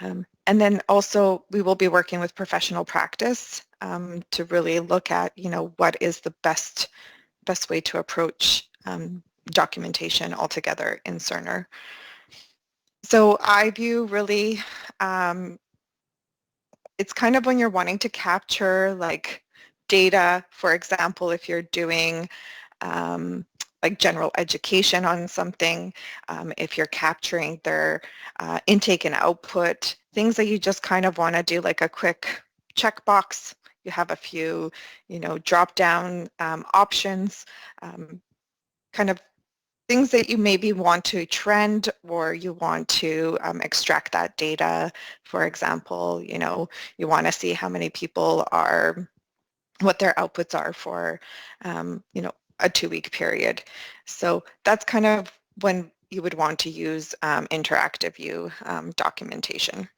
And then also we will be working with professional practice to really look at, what is the best way to approach documentation altogether in Cerner. So iView really, it's kind of when you're wanting to capture like data, for example, if you're doing like general education on something, if you're capturing their intake and output, things that you just kind of want to do like a quick checkbox. You have a few, drop-down options, kind of things that you maybe want to trend or you want to extract that data. For example, you want to see how many people are, what their outputs are for, a 2-week period. So that's kind of when you would want to use interactive view documentation.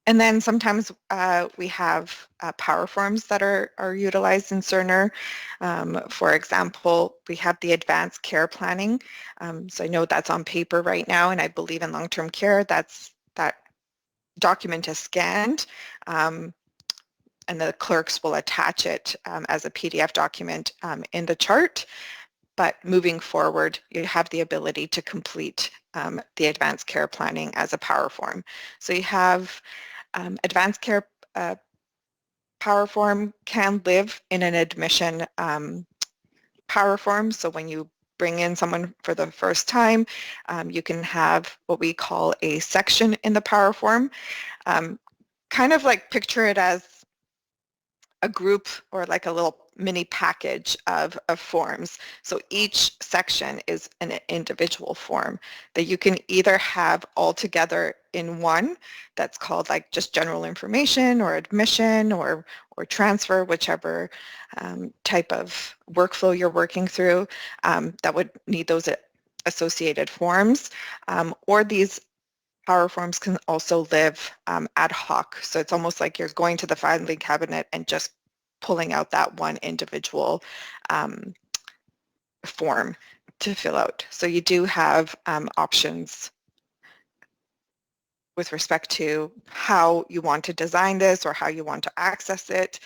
And then sometimes we have power forms that are utilized in Cerner. For example, we have the advanced care planning. So I know that's on paper right now, and I believe in long-term care, that document is scanned, and the clerks will attach it as a PDF document in the chart. But moving forward, you have the ability to complete the advanced care planning as a power form. So you have advanced care power form can live in an admission power form. So when you bring in someone for the first time, you can have what we call a section in the power form. Kind of like picture it as a group or like a little mini package of forms. So each section is an individual form that you can either have all together in one that's called like just general information or admission or transfer, whichever type of workflow you're working through that would need those associated forms, or these power forms can also live ad hoc. So it's almost like you're going to the filing cabinet and just pulling out that one individual form to fill out. So you do have options with respect to how you want to design this or how you want to access it,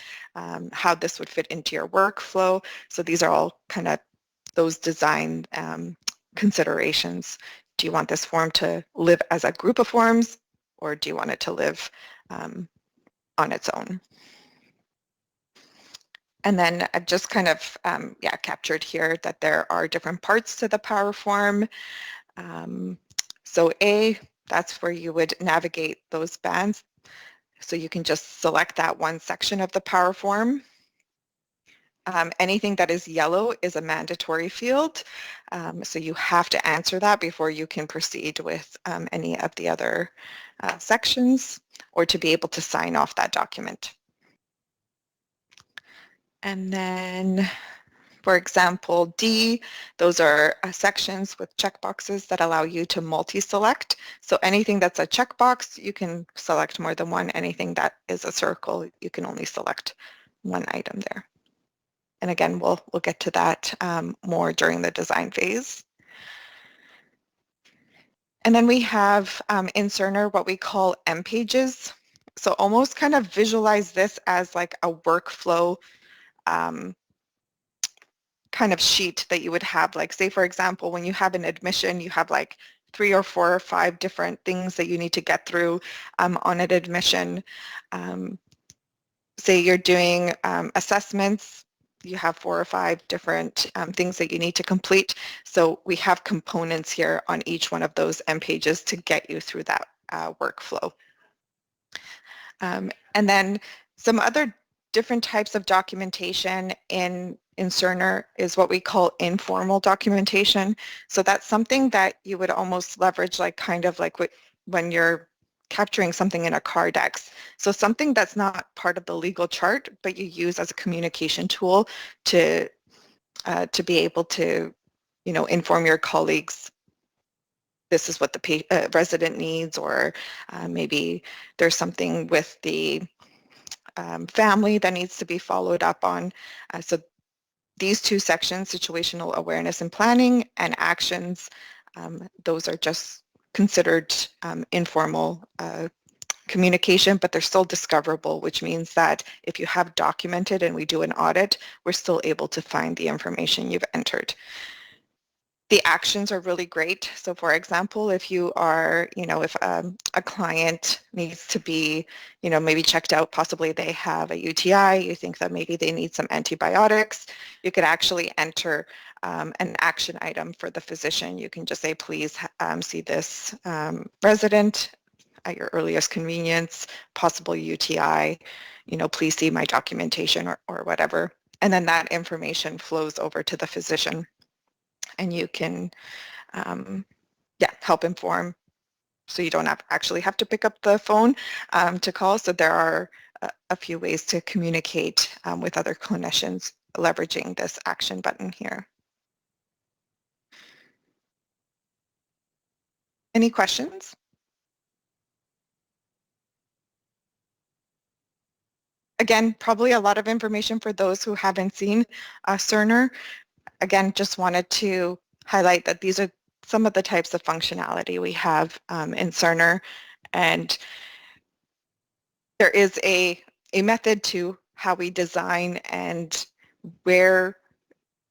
how this would fit into your workflow. So these are all kind of those design considerations. Do you want this form to live as a group of forms, or do you want it to live on its own? And then I've just kind of, captured here that there are different parts to the power form. So A, that's where you would navigate those bands. So you can just select that one section of the power form. Anything that is yellow is a mandatory field, so you have to answer that before you can proceed with any of the other sections or to be able to sign off that document. And then, for example, D, those are sections with checkboxes that allow you to multi-select. So anything that's a checkbox, you can select more than one. Anything that is a circle, you can only select one item there. And again, we'll get to that more during the design phase. And then we have in Cerner what we call M pages. So almost kind of visualize this as like a workflow kind of sheet that you would have. Like say, for example, when you have an admission, you have like 3 or 4 or 5 different things that you need to get through on an admission. Say you're doing assessments, you have 4 or 5 different things that you need to complete. So we have components here on each one of those M pages to get you through that workflow. And then some other different types of documentation in Cerner is what we call informal documentation. So that's something that you would almost leverage like kind of like when you're capturing something in a CARDEX. So something that's not part of the legal chart, but you use as a communication tool to be able to, you know, inform your colleagues this is what the resident needs, or maybe there's something with the family that needs to be followed up on. So these 2 sections, situational awareness and planning, and actions, those are just considered informal communication, but they're still discoverable, which means that if you have documented and we do an audit, we're still able to find the information you've entered. The actions are really great. So for example, if you are, you know, if a client needs to be, you know, maybe checked out, possibly they have a UTI, you think that maybe they need some antibiotics, you could actually enter an action item for the physician. You can just say, please see this resident at your earliest convenience, possible UTI, you know, please see my documentation or whatever. And then that information flows over to the physician. And you can, help inform, so you don't actually have to pick up the phone to call. So there are a few ways to communicate with other clinicians leveraging this action button here. Any questions? Again, probably a lot of information for those who haven't seen Cerner. Again, just wanted to highlight that these are some of the types of functionality we have in Cerner, and there is a method to how we design and where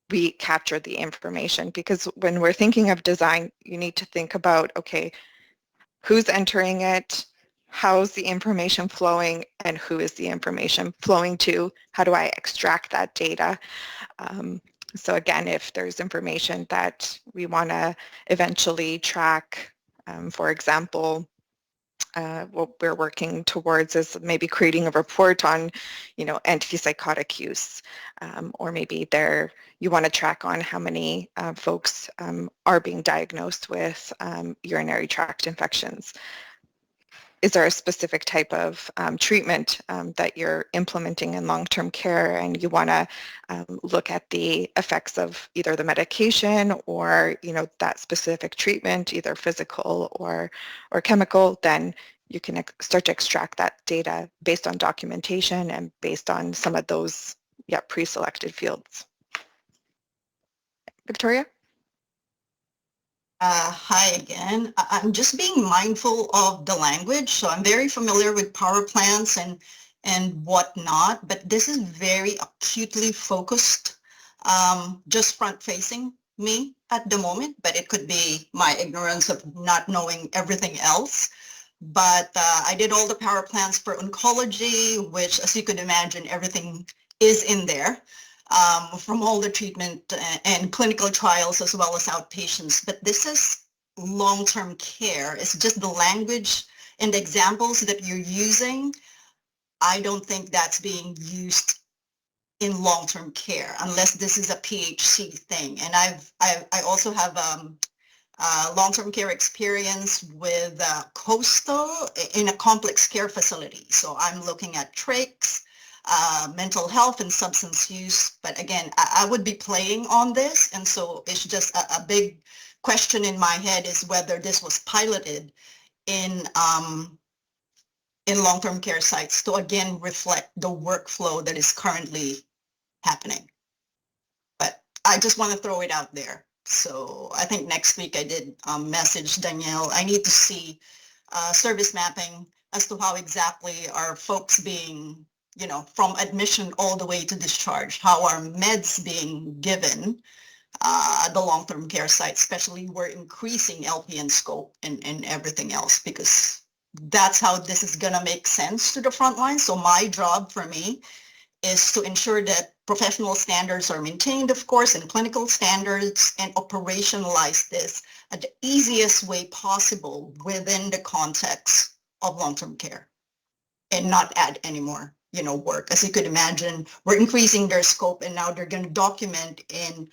we capture the information, because when we're thinking of design, you need to think about, okay, who's entering it, how's the information flowing, and who is the information flowing to? How do I extract that data? So again, if there's information that we want to eventually track, for example, what we're working towards is maybe creating a report on, you know, antipsychotic use, or maybe you want to track on how many folks are being diagnosed with urinary tract infections. Is there a specific type of treatment that you're implementing in long-term care, and you want to look at the effects of either the medication or, you know, that specific treatment, either physical or chemical? Then you can start to extract that data based on documentation and based on some of those pre-selected fields. Victoria? Hi again. I'm just being mindful of the language. So I'm very familiar with power plants and whatnot, but this is very acutely focused, just front-facing me at the moment, but it could be my ignorance of not knowing everything else. But I did all the power plants for oncology, which, as you could imagine, everything is in there. From all the treatment and clinical trials as well as outpatients. But this is long-term care. It's just the language and the examples that you're using. I don't think that's being used in long-term care unless this is a PHC thing. And I also have long-term care experience with coastal in a complex care facility. So I'm looking at trachs, mental health and substance use. But again, I would be playing on this. And so it's just a big question in my head is whether this was piloted in long-term care sites to again reflect the workflow that is currently happening. I just want to throw it out there. So I think next week I did message Danielle. I need to see service mapping as to how exactly are folks being, from admission all the way to discharge, how are meds being given at the long-term care site, especially we're increasing LPN scope and everything else, because that's how this is going to make sense to the front line. So my job for me is to ensure that professional standards are maintained, of course, and clinical standards, and operationalize this at the easiest way possible within the context of long-term care, and not add any more, work. As you could imagine, we're increasing their scope, and now they're going to document in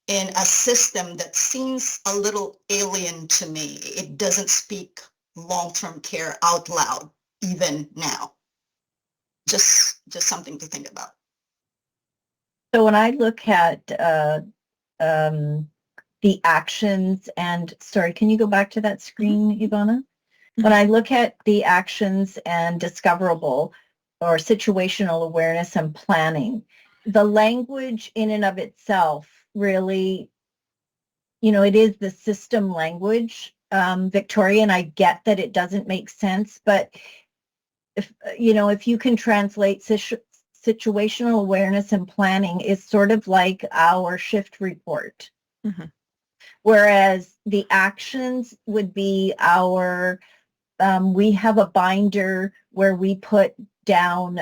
a system that seems a little alien to me. It doesn't speak long-term care out loud, even now. Just something to think about. So when I look at the actions and, sorry, can you go back to that screen, Ivana? When I look at the actions and discoverable or situational awareness and planning, the language in and of itself really, it is the system language, Victoria, and I get that it doesn't make sense, but if you can translate situational awareness and planning is sort of like our shift report. Mm-hmm. Whereas the actions would be our, we have a binder where we put down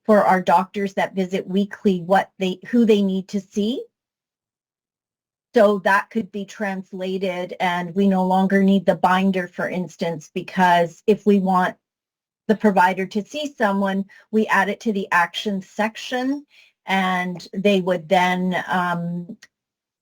for our doctors that visit weekly who they need to see. So that could be translated, and we no longer need the binder, for instance, because if we want the provider to see someone, we add it to the action section, and they would then,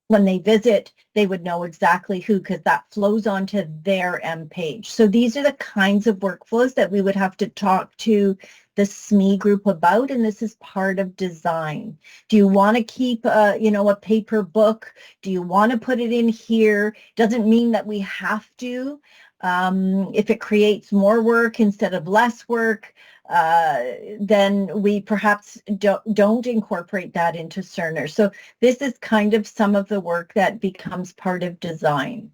when they visit, they would know exactly who, because that flows onto their M page. So these are the kinds of workflows that we would have to talk to the SME group about, and this is part of design. Do you want to keep a paper book? Do you want to put it in here? Doesn't mean that we have to. If it creates more work instead of less work, then we perhaps don't incorporate that into Cerner. So this is kind of some of the work that becomes part of design.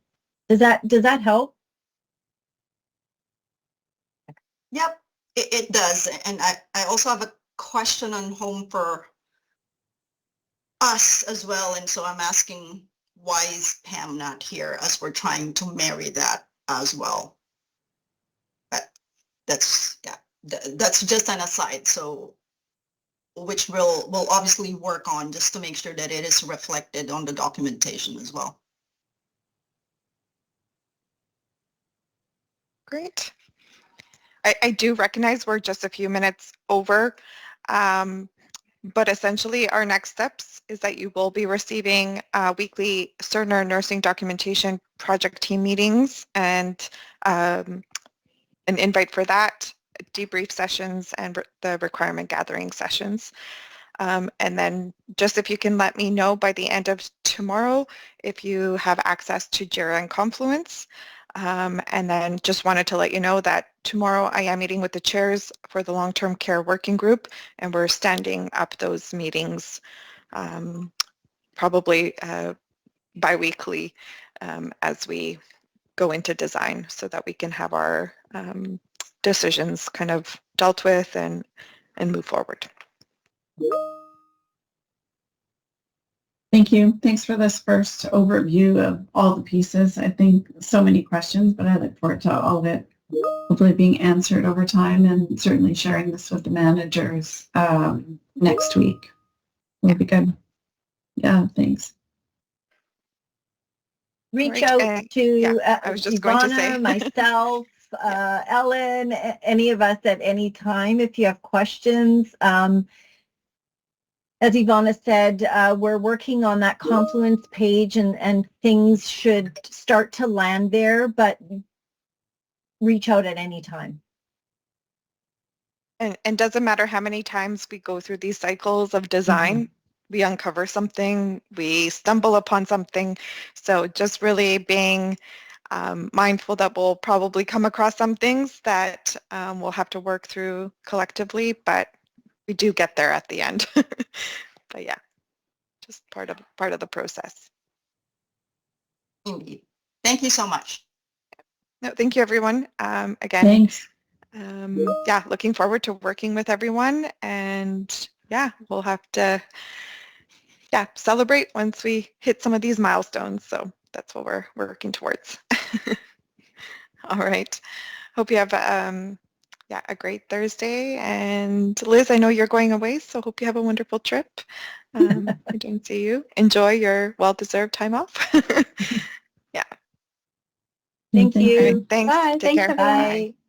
Does that help? Yep, it does. And I also have a question on home for us as well. And so I'm asking, why is Pam not here, as we're trying to marry that as well? That's just an aside. So, which we'll obviously work on just to make sure that it is reflected on the documentation as well. Great. I do recognize we're just a few minutes over, but essentially our next steps is that you will be receiving weekly Cerner nursing documentation project team meetings and an invite for that, debrief sessions, and the requirement gathering sessions. And then just if you can let me know by the end of tomorrow if you have access to Jira and Confluence. And then just wanted to let you know that tomorrow I am meeting with the chairs for the long-term care working group, and we're standing up those meetings probably bi-weekly as we go into design, so that we can have our decisions kind of dealt with and move forward. Thank you. Thanks for this first overview of all the pieces. I think so many questions, but I look forward to all of it hopefully being answered over time, and certainly sharing this with the managers next week. Will be good. Yeah, thanks. Reach Right. out to I was just going to say. Ivana, myself, Ellen, any of us at any time if you have questions. As Ivana said, we're working on that Confluence page, and things should start to land there, but reach out at any time. And doesn't matter how many times we go through these cycles of design, we uncover something, we stumble upon something. So just really being mindful that we'll probably come across some things that we'll have to work through collectively, but we do get there at the end. But yeah, just part of the process. Indeed. Thank you so much. No, thank you, everyone. Again, Thanks. yeah, looking forward to working with everyone, and yeah, we'll have to celebrate once we hit some of these milestones. So that's what we're working towards. All right. Hope you have a great Thursday. And Liz, I know you're going away, so hope you have a wonderful trip. I don't see you. Enjoy your well-deserved time off. Yeah. Thank All right, you. thanks. Bye. Take Thanks, care. everyone. Bye.